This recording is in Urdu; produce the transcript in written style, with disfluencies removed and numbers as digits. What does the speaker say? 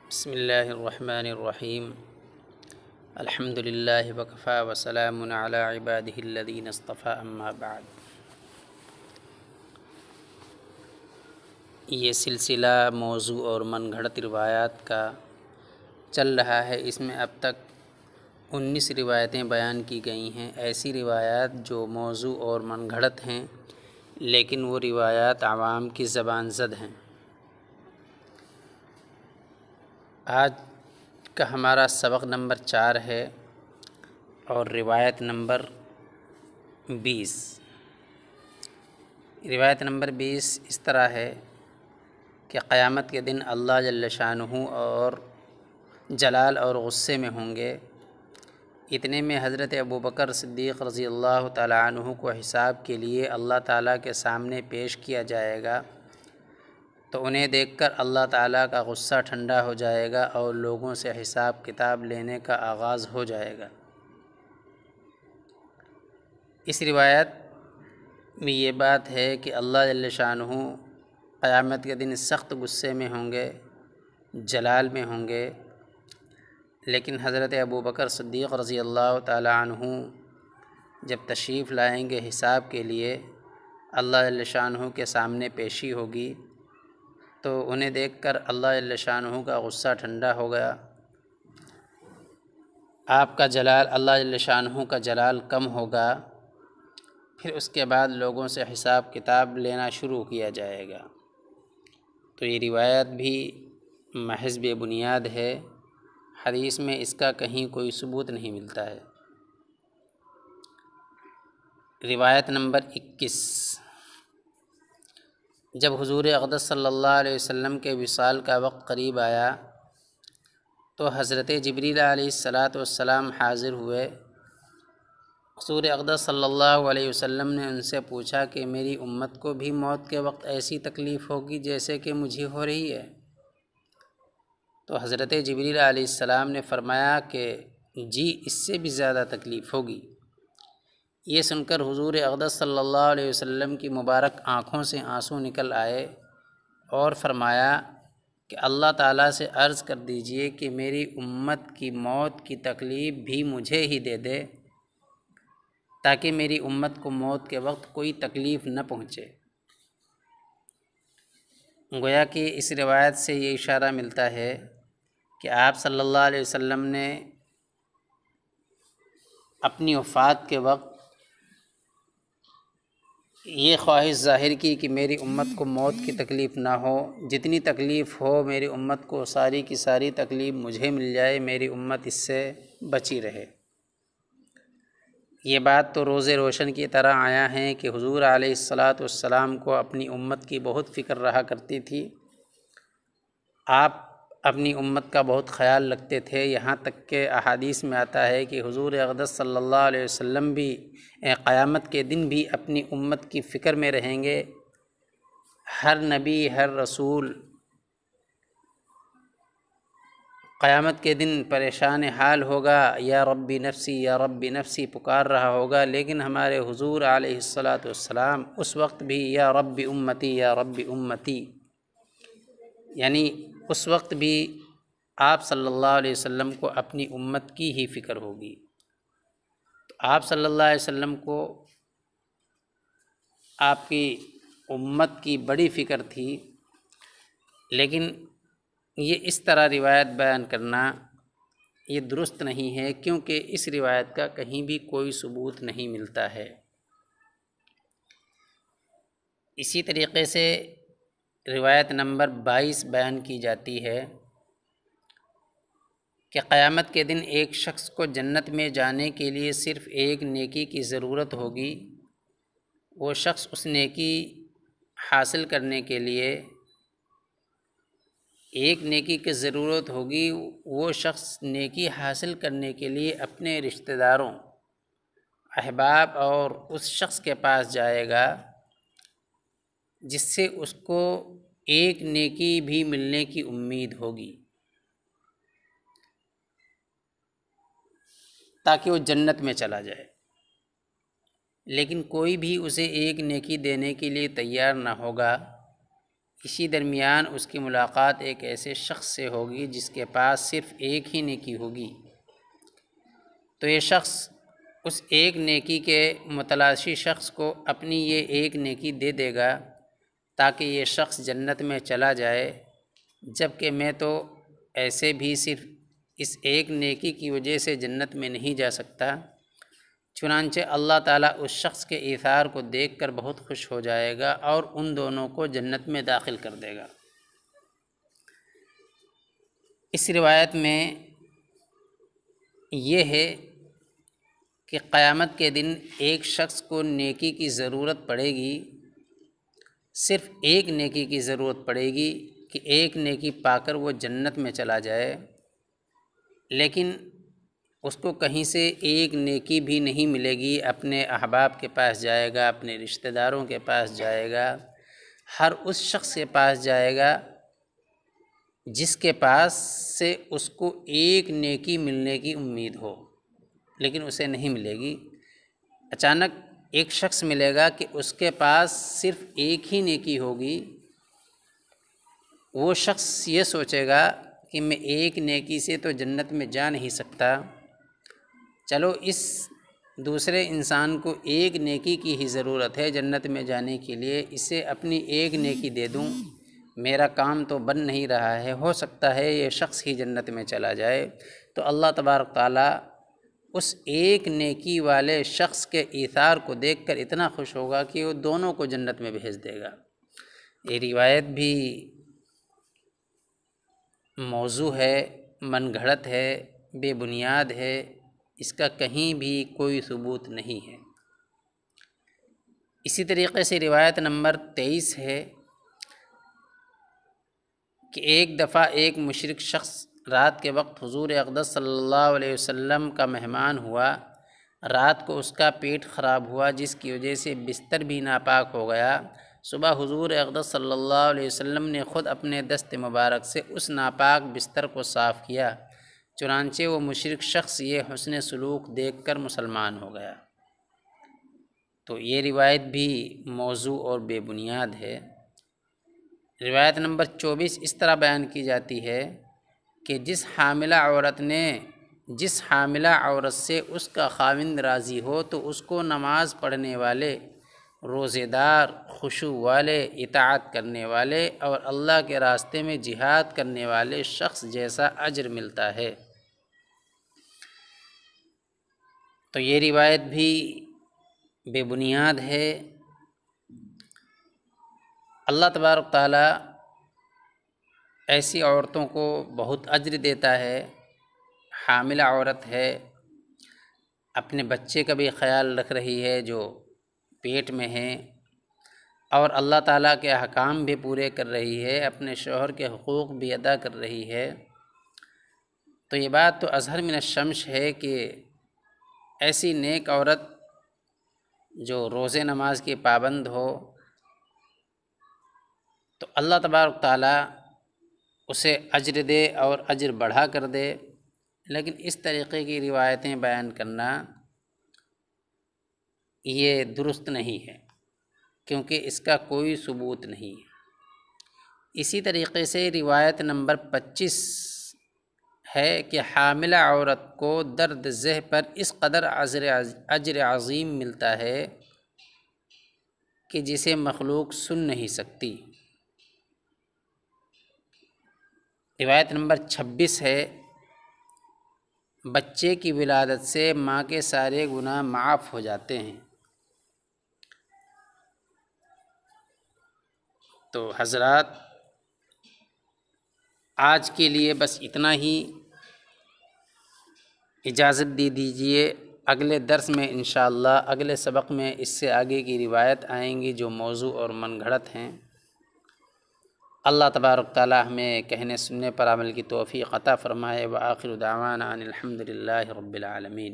بسم اللہ الرحمن الرحیم الحمد للہ وکفیٰ وسلام علی عبادہ الذین اصطفیٰ اما بعد۔ یہ سلسلہ موضوع اور من گھڑت روایات کا چل رہا ہے۔ اس میں اب تک 19 روایتیں بیان کی گئی ہیں، ایسی روایات جو موضوع اور من گھڑت ہیں لیکن وہ روایات عوام کی زبان زد ہیں۔ آج کا ہمارا سبق نمبر 4 ہے اور روایت نمبر 20۔ روایت نمبر 20 اس طرح ہے کہ قیامت کے دن اللہ جل شانہ اور جلال اور غصے میں ہوں گے۔ اتنے میں حضرت ابوبکر صدیق رضی اللہ تعالیٰ عنہ کو حساب کے لیے اللہ تعالیٰ کے سامنے پیش کیا جائے گا، تو انہیں دیکھ کر اللہ تعالیٰ کا غصہ ٹھنڈا ہو جائے گا اور لوگوں سے حساب کتاب لینے کا آغاز ہو جائے گا۔ اس روایت میں یہ بات ہے کہ اللہ جل شانہ قیامت کے دن سخت غصے میں ہوں گے، جلال میں ہوں گے، لیکن حضرت ابوبکر صدیق رضی اللہ تعالیٰ عنہ جب تشریف لائیں گے حساب کے لیے، اللہ جل شانہ کے سامنے پیشی ہوگی، تو انہیں دیکھ کر اللہ جل شانہ کا غصہ ٹھنڈا ہو گیا، آپ کا جلال، اللہ جل شانہ کا جلال کم ہوگا، پھر اس کے بعد لوگوں سے حساب کتاب لینا شروع کیا جائے گا۔ تو یہ روایت بھی محض بے بنیاد ہے، حدیث میں اس کا کہیں کوئی ثبوت نہیں ملتا ہے۔ روایت نمبر 21۔ جب حضور اقدس صلی اللہ علیہ وسلم کے وصال کا وقت قریب آیا تو حضرت جبریل علیہ السلام حاضر ہوئے۔ حضور اقدس صلی اللہ علیہ وسلم نے ان سے پوچھا کہ میری امت کو بھی موت کے وقت ایسی تکلیف ہوگی جیسے کہ مجھے ہو رہی ہے؟ تو حضرت جبریل علیہ السلام نے فرمایا کہ جی، اس سے بھی زیادہ تکلیف ہوگی۔ یہ سن کر حضور اقدس صلی اللہ علیہ وسلم کی مبارک آنکھوں سے آنسو نکل آئے اور فرمایا کہ اللہ تعالیٰ سے عرض کر دیجئے کہ میری امت کی موت کی تکلیف بھی مجھے ہی دے دے، تاکہ میری امت کو موت کے وقت کوئی تکلیف نہ پہنچے۔ گویا کہ اس روایت سے یہ اشارہ ملتا ہے کہ آپ صلی اللہ علیہ وسلم نے اپنی وفات کے وقت یہ خواہش ظاہر کی کہ میری امت کو موت کی تکلیف نہ ہو، جتنی تکلیف ہو میری امت کو ساری کی ساری تکلیف مجھے مل جائے، میری امت اس سے بچی رہے۔ یہ بات تو روز روشن کی طرح آیا ہے کہ حضور علیہ السلام کو اپنی امت کی بہت فکر رہا کرتی تھی، آپ اپنی امت کا بہت خیال رکھتے تھے، یہاں تک کہ احادیث میں آتا ہے کہ حضور اقدس صلی اللہ علیہ وسلم بھی قیامت کے دن بھی اپنی امت کی فکر میں رہیں گے۔ ہر نبی، ہر رسول قیامت کے دن پریشان حال ہوگا، یا ربی نفسی یا ربی نفسی پکار رہا ہوگا، لیکن ہمارے حضور علیہ السلام اس وقت بھی یا ربی امتی یا ربی امتی، یعنی اس وقت بھی آپ صلی اللہ علیہ وسلم کو اپنی امت کی ہی فکر ہوگی۔ تو آپ صلی اللہ علیہ وسلم کو آپ کی امت کی بڑی فکر تھی، لیکن یہ اس طرح روایت بیان کرنا یہ درست نہیں ہے، کیونکہ اس روایت کا کہیں بھی کوئی ثبوت نہیں ملتا ہے۔ اسی طریقے سے روایت نمبر 22 بیان کی جاتی ہے کہ قیامت کے دن ایک شخص کو جنت میں جانے کے لیے صرف ایک نیکی کی ضرورت ہوگی، وہ شخص اس نیکی حاصل کرنے کے لیے، ایک نیکی کی ضرورت ہوگی، وہ شخص نیکی حاصل کرنے کے لیے اپنے رشتہ داروں، احباب اور اس شخص کے پاس جائے گا جس سے اس کو ایک نیکی بھی ملنے کی امید ہوگی، تاکہ وہ جنت میں چلا جائے، لیکن کوئی بھی اسے ایک نیکی دینے کے لیے تیار نہ ہوگا، اسی درمیان اس کی ملاقات ایک ایسے شخص سے ہوگی جس کے پاس صرف ایک ہی نیکی ہوگی، تو یہ شخص اس ایک نیکی کے متلاشی شخص کو اپنی یہ ایک نیکی دے دے گا تاکہ یہ شخص جنت میں چلا جائے، جبکہ میں تو ایسے بھی صرف اس ایک نیکی کی وجہ سے جنت میں نہیں جا سکتا۔ چنانچہ اللہ تعالیٰ اس شخص کے ایثار کو دیکھ کر بہت خوش ہو جائے گا اور ان دونوں کو جنت میں داخل کر دے گا۔ اس روایت میں یہ ہے کہ قیامت کے دن ایک شخص کو نیکی کی ضرورت پڑے گی، صرف ایک نیکی کی ضرورت پڑے گی کہ ایک نیکی پا کر وہ جنت میں چلا جائے، لیکن اس کو کہیں سے ایک نیکی بھی نہیں ملے گی۔ اپنے احباب کے پاس جائے گا، اپنے رشتہ داروں کے پاس جائے گا، ہر اس شخص کے پاس جائے گا جس کے پاس سے اس کو ایک نیکی ملنے کی امید ہو، لیکن اسے نہیں ملے گی۔ اچانک ایک شخص ملے گا کہ اس کے پاس صرف ایک ہی نیکی ہوگی، وہ شخص یہ سوچے گا کہ میں ایک نیکی سے تو جنت میں جا نہیں سکتا، چلو اس دوسرے انسان کو ایک نیکی کی ہی ضرورت ہے جنت میں جانے کے لیے، اسے اپنی ایک نیکی دے دوں، میرا کام تو بن نہیں رہا ہے، ہو سکتا ہے یہ شخص ہی جنت میں چلا جائے۔ تو اللہ تبارک تعالیٰ اس ایک نیکی والے شخص کے ایثار کو دیکھ کر اتنا خوش ہوگا کہ وہ دونوں کو جنت میں بھیج دے گا۔ یہ روایت بھی موضوع ہے، من گھڑت ہے، بے بنیاد ہے، اس کا کہیں بھی کوئی ثبوت نہیں ہے۔ اسی طریقے سے روایت نمبر 23 ہے کہ ایک دفعہ ایک مشرک شخص رات کے وقت حضور اقدس صلی اللہ علیہ وسلم کا مہمان ہوا۔ رات کو اس کا پیٹ خراب ہوا جس کی وجہ سے بستر بھی ناپاک ہو گیا۔ صبح حضور اقدس صلی اللہ علیہ وسلم نے خود اپنے دست مبارک سے اس ناپاک بستر کو صاف کیا، چنانچہ وہ مشرک شخص یہ حسن سلوک دیکھ کر مسلمان ہو گیا۔ تو یہ روایت بھی موضوع اور بے بنیاد ہے۔ روایت نمبر 24 اس طرح بیان کی جاتی ہے کہ جس حاملہ عورت سے اس کا خاوند راضی ہو تو اس کو نماز پڑھنے والے، روزے دار، خشوع والے، اطاعت کرنے والے اور اللہ کے راستے میں جہاد کرنے والے شخص جیسا اجر ملتا ہے۔ تو یہ روایت بھی بے بنیاد ہے۔ اللہ تبارک تعالیٰ ایسی عورتوں کو بہت اجر دیتا ہے۔ حاملہ عورت ہے، اپنے بچے کا بھی خیال رکھ رہی ہے جو پیٹ میں ہے، اور اللہ تعالیٰ کے احکام بھی پورے کر رہی ہے، اپنے شوہر کے حقوق بھی ادا کر رہی ہے۔ تو یہ بات تو اظہر من الشمس ہے کہ ایسی نیک عورت جو روزے نماز کی پابند ہو تو اللہ تبارک تعالیٰ اسے اجر دے اور اجر بڑھا کر دے، لیکن اس طریقے کی روایتیں بیان کرنا یہ درست نہیں ہے کیونکہ اس کا کوئی ثبوت نہیں ہے۔ اسی طریقے سے روایت نمبر 25 ہے کہ حاملہ عورت کو درد ذہ پر اس قدر اجر عظیم ملتا ہے کہ جسے مخلوق سن نہیں سکتی۔ روایت نمبر 26 ہے بچے کی ولادت سے ماں کے سارے گناہ معاف ہو جاتے ہیں۔ تو حضرات آج کے لیے بس اتنا ہی، اجازت دے دیجیے، اگلے درس میں انشاءاللہ اگلے سبق میں اس سے آگے کی روایت آئیں گی جو موضوع اور من گھڑت ہیں۔ اللہ تبارک تعالیٰ ہمیں کہنے سننے پر عمل کی توفیق عطا فرمائے۔ وآخر دعوانا ان الحمد للہ رب العالمین۔